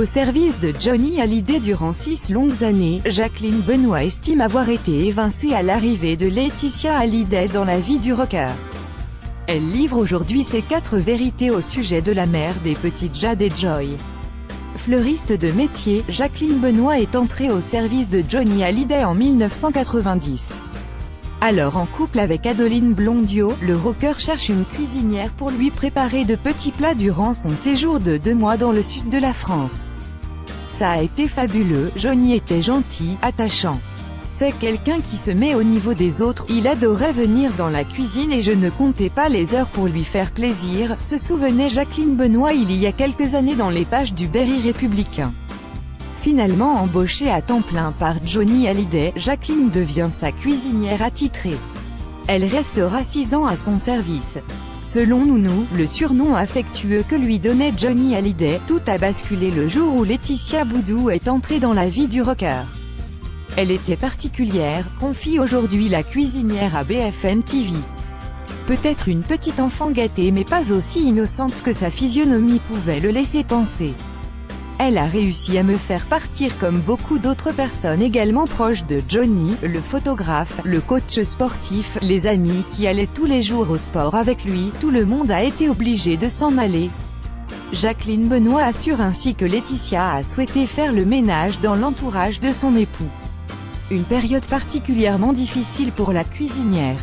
Au service de Johnny Hallyday durant 6 longues années, Jacqueline Benoît estime avoir été évincée à l'arrivée de Laetitia Hallyday dans la vie du rocker. Elle livre aujourd'hui ses 4 vérités au sujet de la mère des petites Jade et Joy. Fleuriste de métier, Jacqueline Benoît est entrée au service de Johnny Hallyday en 1990. Alors en couple avec Adeline Blondiot, le rocker cherche une cuisinière pour lui préparer de petits plats durant son séjour de 2 mois dans le sud de la France. Ça a été fabuleux, Johnny était gentil, attachant. C'est quelqu'un qui se met au niveau des autres, il adorait venir dans la cuisine et je ne comptais pas les heures pour lui faire plaisir, se souvenait Jacqueline Benoît il y a quelques années dans les pages du Berry républicain. Finalement embauchée à temps plein par Johnny Hallyday, Jacqueline devient sa cuisinière attitrée. Elle restera 6 ans à son service. Selon Nounou, le surnom affectueux que lui donnait Johnny Hallyday, tout a basculé le jour où Laetitia Boudou est entrée dans la vie du rocker. Elle était particulière, confie aujourd'hui la cuisinière à BFM TV. Peut-être une petite enfant gâtée mais pas aussi innocente que sa physionomie pouvait le laisser penser. Elle a réussi à me faire partir comme beaucoup d'autres personnes également proches de Johnny, le photographe, le coach sportif, les amis qui allaient tous les jours au sport avec lui, tout le monde a été obligé de s'en aller. Jacqueline Benoît assure ainsi que Laetitia a souhaité faire le ménage dans l'entourage de son époux. Une période particulièrement difficile pour la cuisinière.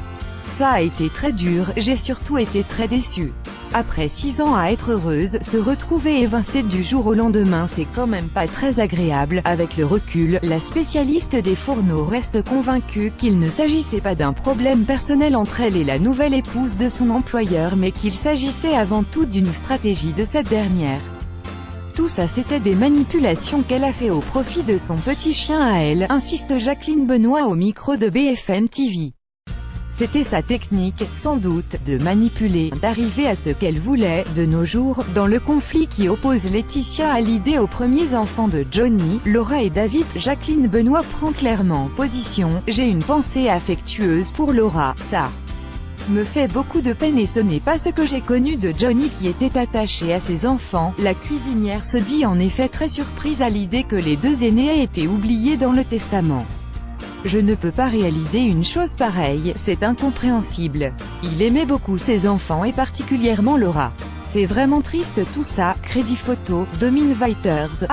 Ça a été très dur, j'ai surtout été très déçue. Après 6 ans à être heureuse, se retrouver évincée du jour au lendemain c'est quand même pas très agréable. Avec le recul, la spécialiste des fourneaux reste convaincue qu'il ne s'agissait pas d'un problème personnel entre elle et la nouvelle épouse de son employeur mais qu'il s'agissait avant tout d'une stratégie de cette dernière. Tout ça c'était des manipulations qu'elle a fait au profit de son petit chien à elle, insiste Jacqueline Benoît au micro de BFM TV. C'était sa technique, sans doute, de manipuler, d'arriver à ce qu'elle voulait. De nos jours, dans le conflit qui oppose Laetitia Hallyday aux premiers enfants de Johnny, Laura et David, Jacqueline Benoît prend clairement position. J'ai une pensée affectueuse pour Laura, ça me fait beaucoup de peine et ce n'est pas ce que j'ai connu de Johnny qui était attaché à ses enfants. La cuisinière se dit en effet très surprise à l'idée que les 2 aînés aient été oubliés dans le testament. Je ne peux pas réaliser une chose pareille, c'est incompréhensible. Il aimait beaucoup ses enfants et particulièrement Laura. C'est vraiment triste tout ça. Crédit photo, Domine Weiters,